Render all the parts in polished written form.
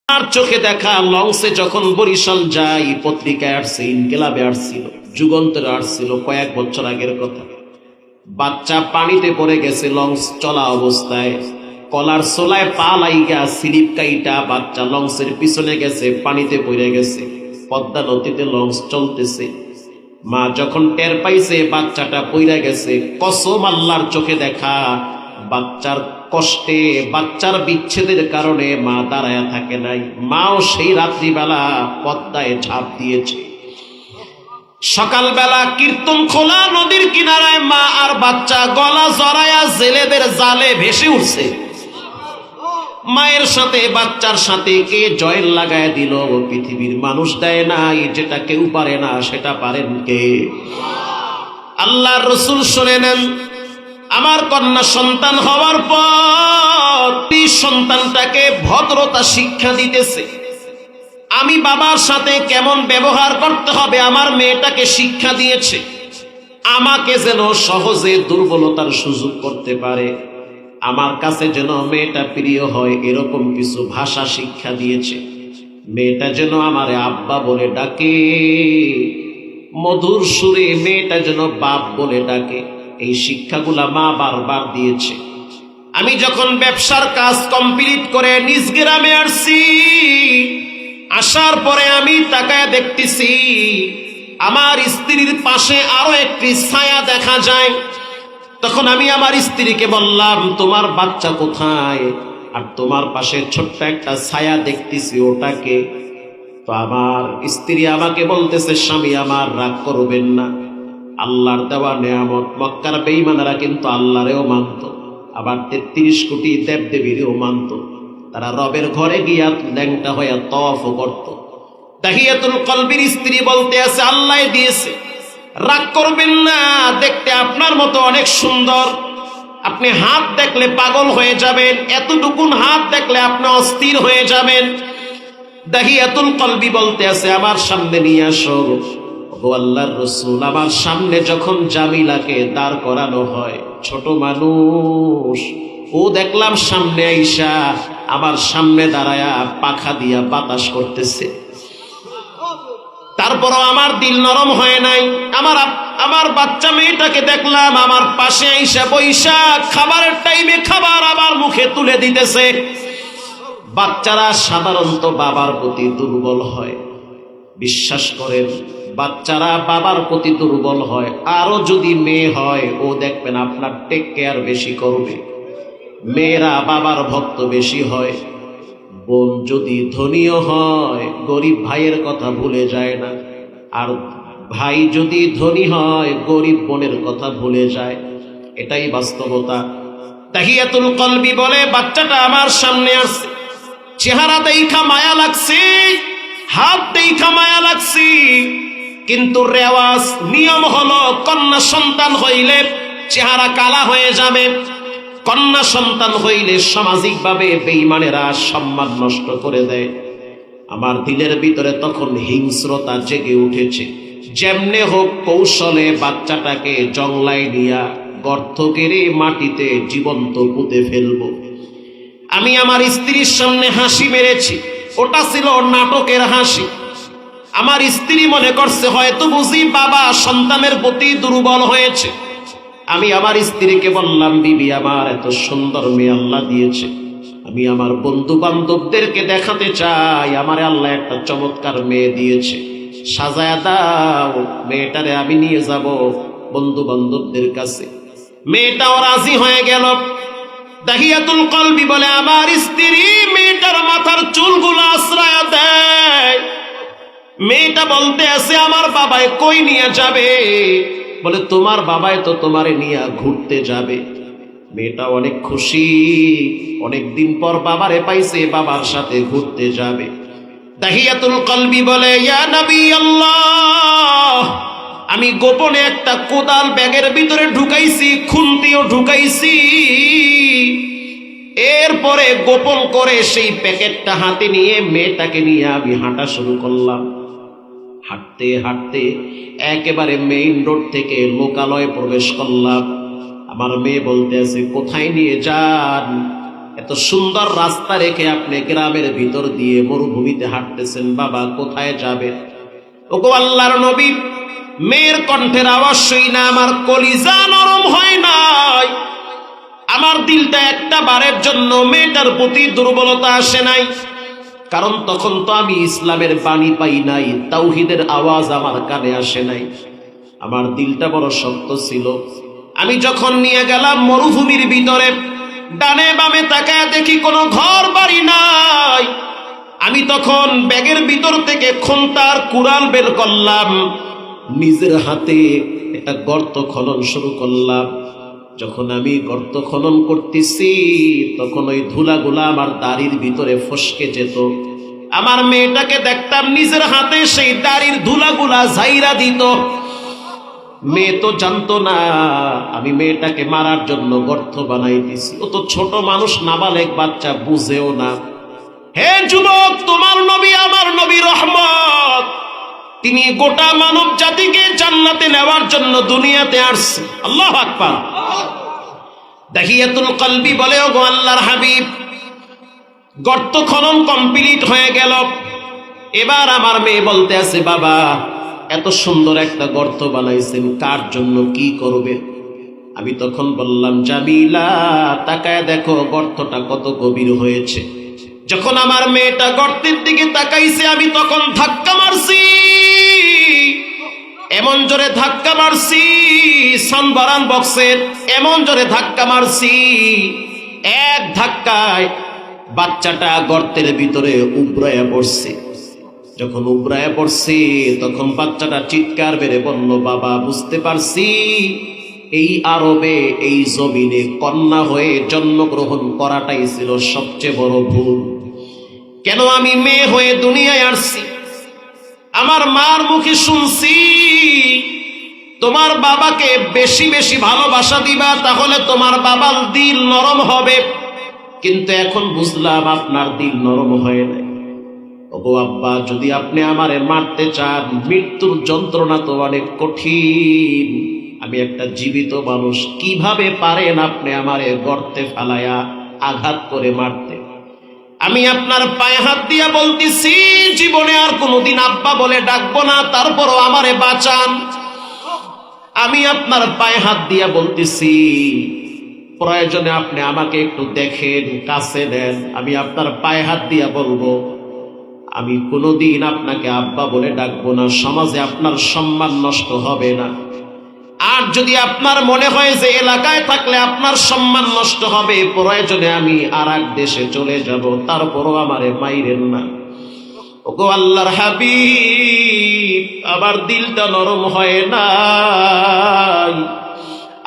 আর চোখে দেখা লঞ্চে যখন বরিশাল যাই, পত্রিকায় আসছে, ইনকিলাবে আসছিল, যুগান্তরে আসছিল, কয়েক বছর আগের কথা। বাচ্চা পানিতে পড়ে গেছে লঞ্চ চলা অবস্থায়, কলার সোলায় পা লাইগা স্লিপ কাইটা বাচ্চা লঞ্চের পিছনে গেছে, পানিতে পড়ে গেছে। পদ্মা নদীতে লঞ্চ চলতেছে। মা যখন টের পাইছে বাচ্চাটা পইরা গেছে, কসম আল্লাহর চোখে দেখা, বাচ্চার কষ্টে, বাচ্চার বিচ্ছেদের কারণে মা দাঁড়ায়া থাকে নাই। মাও সেই রাত্রিবেলা পদ্মায় ঝাঁপ দিয়েছে। সকালবেলা কীর্তন খোলা নদীর কিনারায় মা আর বাচ্চা গলা জড়ায়া জেলেদের জালে ভেসে উঠছে। মায়ের সাথে বাচ্চার সাথে কে জয়ের লাগায় দিল? পৃথিবীর মানুষ দেয় নাই, যেটা কেউ পারে না সেটা পারেন কে? আল্লাহর রাসূল শুনে নেন, আমার কন্যা সন্তান হওয়ার পর সন্তানটাকে ভদ্রতা শিক্ষা দিতেছে। আমি বাবার সাথে কেমন ব্যবহার করতে হবে আমার মেয়েটাকে শিক্ষা দিয়েছে। আমাকে যেন সহজে দুর্বলতার সুযোগ করতে পারে, আমার কাছে যেন মেয়েটা প্রিয় হয়, এরকম কিছু ভাষা শিক্ষা দিয়েছে। মেয়েটা যেন আমারে আব্বা বলে ডাকে, মধুর সুরে মেয়েটা যেন বাপ বলে ডাকে। এই শিক্ষাগুলা মা বারবার দিয়েছে। আমি যখন ব্যবসার কাজ কমপ্লিট করে নিজ গ্রামে আসছি, আসার পরে আমি তাকায় দেখতেছি আমার স্ত্রীর পাশে আরো একটি ছায়া দেখা যায়। তখন আমি আমার স্ত্রীকে বললাম, তোমার বাচ্চা কোথায়? আর তোমার পাশে ছোট্ট একটা ছায়া দেখতেছি, ওটাকে? তো আমার স্ত্রী আমাকে বলতেছে, স্বামী আমার, রাগ করবেন না, আল্লাহর দেওয়া নেয়ামত। মক্কার বেঈমানেরা কিন্তু আল্লাহরেও মানত, আবার 33 কোটি দেবদেবীরেও মানত। তারা রবের ঘরে গিয়া ল্যাংটা হইয়া তওয়াফও করত। তাহিয়াতুল কলবির স্ত্রী বলতে আছে, আল্লাহ দিয়েছে, রাগ করবেন না, দেখতে আপনার মতো অনেক সুন্দর। আপনি হাত দেখলে পাগল হয়ে যাবেন, এতটুকুন হাত দেখলে আপনি অস্থির হয়ে যাবেন। দাহিয়াতুল কলবি বলতে আছে, আমার সামনে নিয়ে আসো। ও আল্লাহর রাসূল, আমার সামনে যখন জামিলাকে দাঁড় করানো হয়, ছোট মানুষ, ও দেখলাম সামনে আইসা আমার সামনে দাঁড়ায়া পাখা দিয়া বাতাস করতেছে। তারপরও আমার দিল নরম হয় নাই। আমার বাচ্চা মেয়েটাকে দেখলাম আমার পাশে আইসা বইসা খাবারের টাইমে খাবার আমার মুখে তুলে দিতেছে। বাচ্চারা সাধারণত বাবার প্রতি দুর্বল হয়, বিশ্বাস করেন, বাচ্চারা বাবার প্রতি দুর্বল হয়। আরো যদি মেয়ে হয়, ও দেখবেন আপনার টেক কেয়ার বেশি করবে। মেয়েরা বাবার ভক্ত বেশি হয়। বোন যদি ধনীও হয়, গরিব ভাইয়ের কথা ভুলে যায় না। আর ভাই যদি ধনী হয়, গরিব বোনের কথা ভুলে যায়। এটাই বাস্তবতা। তাহিয়াতুল কলবি বলে, বাচ্চাটা আমার সামনে আসছে, চেহারা দেখা মায়া লাগছে, হাত দেখা মায়া লাগছে, কিন্তু রেওয়াজ নিয়ম হলো কন্যা সন্তান হইলে চেহারা কালা হয়ে যাবে। কন্যা সন্তান হইলে সামাজিকভাবে বেঈমানেরা সম্মান নষ্ট করে দেয়। আমার দিলের ভিতরে তখন হিংস্রতা জেগে উঠেছে। যেমনে হোক কৌশলে বাচ্চাটাকে জংলায় নিয়া গর্ত কেড়ে মাটিতে জীবন্ত পুঁতে ফেলবো। আমি আমার স্ত্রীর সামনে হাসি মেরেছি, ওটা ছিল নাটকের হাসি। আমার স্ত্রী মনে করছে হয়তো বুঝি বাবা সন্তানের প্রতি দুর্বল হয়েছে। আমি আমার স্ত্রীকে বললাম, বিবি আমার, এত সুন্দর মেয়ে আল্লাহ দিয়েছে, আমি আমার বন্ধু বান্ধবদেরকে দেখাতে চাই আমার আল্লাহ একটা চমৎকার মেয়ে দিয়েছে, সাজায়া দাও, মেয়েটারে আমি নিয়ে যাব বন্ধু বান্ধবদের কাছে। মেয়েটাও রাজি হয়ে গেল। দাহিয়াতুল কলবি বলে, আমার স্ত্রী মেয়েটার মাথার চুলগুলো আশ্রয় দেয়। মেয়েটা বলতে আছে, আমার বাবাই কই নিয়ে যাবে? বলে, তোমার বাবাই তো তোমারে নিয়ে ঘুরতে যাবে। মেয়েটা অনেক খুশি, অনেকদিন পর বাবারে পাইছে, বাবার সাথে ঘুরতে যাবে। দাহিয়াতুল কলবি বলে, ইয়া নবী আল্লাহ, আমি গোপনে একটা কোদাল ব্যাগের ভিতরে ঢুকাইছি, খুন্তিও ঢুকাইছি। এরপরে গোপন করে সেই প্যাকেটটা হাতে নিয়ে মেয়েটাকে নিয়ে আমি হাঁটা শুরু করলাম। হাঁটতে হাঁটতে একেবারে মেইন রোড থেকে লোকালয়ে প্রবেশ করলাম। আমার মেয়ে বলতে আছে, কোথায় নিয়ে যান? এত সুন্দর রাস্তা রেখে আপনি গ্রামের ভিতর দিয়ে মরুভূমিতে হাঁটতেছেন, বাবা কোথায় যাবেন? ওগো আল্লাহর নবী, মেয়ের কণ্ঠের আওয়াজ শুই না আমার কলিজা নরম হয় নাই, আমার দিলটা একটা বারের জন্য মেয়েটার প্রতি দুর্বলতা আসে নাই। কারণ তখন তো আমি ইসলামের বাণী পাই নাই, তাওহীদের আওয়াজ আমার কানে আসে নাই। আমার দিলটা বড় শক্ত ছিল। আমি যখন নিয়ে গেলাম মরুভূমির ভিতরে, ডানে বামে তাকায় দেখি কোনো ঘর বাড়ি নাই। আমি তখন ব্যাগের ভিতর থেকে খন্তার কুড়াল বের করলাম, নিজের হাতে একটা গর্ত খনন শুরু করলাম। যখন আমি গর্ত খনন করতেছি তখন ওই ধুলাগুলা আমার দাড়ির ভিতরে ফসকে যেত। আমার মেয়েটাকে দেখতাম নিজের হাতে সেই দাড়ির ধুলাগুলা ঝাইরা দিত। মেয়ে তো জানতো না আমি মেয়েটাকে মারার জন্য গর্ত বানাই দিছি। ও তো ছোট মানুষ, নাবালেগ বাচ্চা, বুঝেও না। হে যুবক, তোমার নবী আমার নবী রহমত, তিনি গোটা মানব জাতিকে জান্নাতে নেওয়ার জন্য দুনিয়াতে আসছে। আল্লাহু আকবার। দাহিয়াতুল কলবি বলে, ওগো আল্লাহর হাবিব, গর্ত খনন কমপ্লিট হয়ে গেল। এবার আমার মেয়ে বলতে আছে, বাবা এত সুন্দর একটা গর্ত বানাইছেন, কার জন্য, কি করবে? আমি তখন বললাম, জামিলা তাকায় দেখো গর্তটা কত গভীর হয়েছে। যখন আমার মেয়েটা গর্তের দিকে তাকাইছে আমি তখন ধাক্কা মারছি, এমন জোরে ধাক্কা মারছি, সানবারান বক্সের এমন জোরে ধাক্কা মারছি, এক ধাক্কায় বাচ্চাটা গর্তের ভিতরে উবড়াইয়া পড়ছে। যখন উবড়াইয়া পড়ছে তখন বাচ্চাটা চিৎকার মেরে বলল, বাবা বুঝতে পারছি এই আরবে, এই জমিনে কন্যা হয়ে জন্মগ্রহণ করাটাই ছিল সবচেয়ে বড় ভুল। কেন আমি মেয়ে হয়ে দুনিয়ায় আসছি? আমার মার মুখে শুনছি তোমার বাবাকে বেশি বেশি ভালোবাসা দিবা, তাহলে তোমার বাবার দিল নরম হবে। কিন্তু এখন বুঝলাম আপনার দিল নরম হয় নাই। ওগো আব্বা, যদি আপনি আমারে মারতে চান, মৃত্যুর যন্ত্রণা তো অনেক কঠিন। আমি একটা জীবিত মানুষ, কিভাবে পারেন আপনি আমারে গর্তে ফেলায়া আঘাত করে মারতে? আমি আপনার পায়ে হাত দিয়া বলতেছি, জীবনে আর কোনোদিন আব্বা বলে ডাকবো না, তারপরও আমারে বাঁচান। আমি আপনার পায়ে হাত দিয়া বলতেছি, প্রয়োজনে আপনি আমাকে একটু দেখেন, কাছে নেন। আমি আপনার পায়ে হাত দিয়া বলবো, আমি কোনোদিন আপনাকে আব্বা বলে ডাকবো না, সমাজে আপনার সম্মান নষ্ট হবে না। আর যদি আপনার মনে হয় যে এলাকায় থাকলে আপনার সম্মান নষ্ট হবে, প্রয়োজনে আমি আর এক দেশে চলে যাব, তারপরও আমারে মাইরেন না। ওগো আল্লাহর হাবিব, আমার দিলটা নরম হয় না।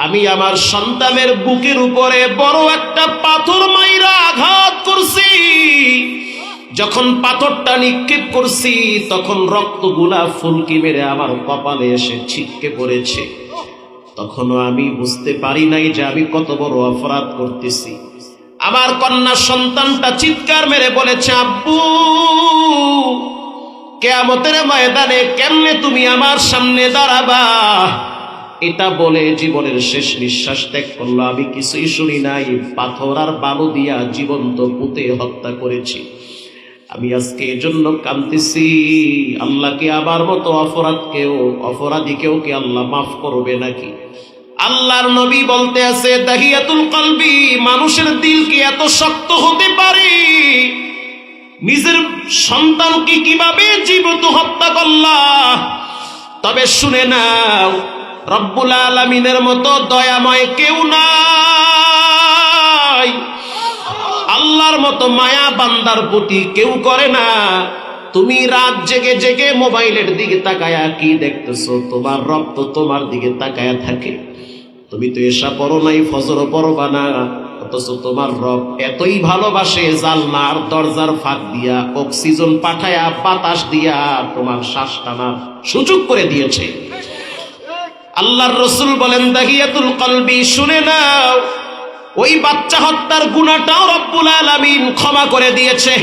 আমি আমার সন্তানের বুকের উপরে বড় একটা পাথর মাইরা আঘাত করছি। যখন পাথরটা নিক্ষেপ করছি তখন রক্তগুলা ফুলকি মেরে আমার কপালে এসে ছিটকে পড়েছে। তখনও আমি বুঝতে পারি নাই যে আমি কত বড় অপরাধ করতেছি। আমার কন্যা সন্তানটা চিৎকার মেরে বলেছে, আব্বু কিয়ামতের ময়দানে কেমনে তুমি আমার সামনে দাঁড়াবা? এটা বলে জীবনের শেষ নিঃশ্বাস ত্যাগ করলো। আমি কিছুই শুনি নাই, পাথর আর বালু দিয়া জীবন্ত পুঁতে হত্যা করেছি। আমি আজকে এজন্য কাঁদতেছি, আল্লাহকে আমার মতো অপরাধীকেও কি আল্লাহ মাফ করবে নাকি? আল্লাহর নবী বলতে আছে, দাহিয়াতুল কলবি, মানুষের দিল কি এত শক্ত হতে পারে? নিজের সন্তানকে কিভাবে জীবিত হত্যা করলা? তবে শুনে নাও, রব্বুল আলামিনের মতো দয়াময় কেউ নাই। আল্লাহর মতো মায়া বান্দার প্রতি কেউ করে না। তুমি রাত জেগে জেগে মোবাইলের দিকে তাকায়া কি দেখতেছো? তোমার রব তো তোমার দিকে তাকায়া থাকে। তুমি তো এশা পড়ো নাই, ফজর পড়বা না, অথচ তোমার রব এতই ভালোবাসে, জানলার দরজার ফাঁক দিয়া অক্সিজেন পাঠায়া বাতাস দিয়া তোমার শ্বাস টানার সুযোগ করে দিয়েছে। আল্লাহর রাসূল বলেন, দাহিয়াতুল কলবি, শুনে নাও, ওই বাচ্চা হত্যার গুনাহটাও রব্বুল আলামিন ক্ষমা করে দিয়েছে।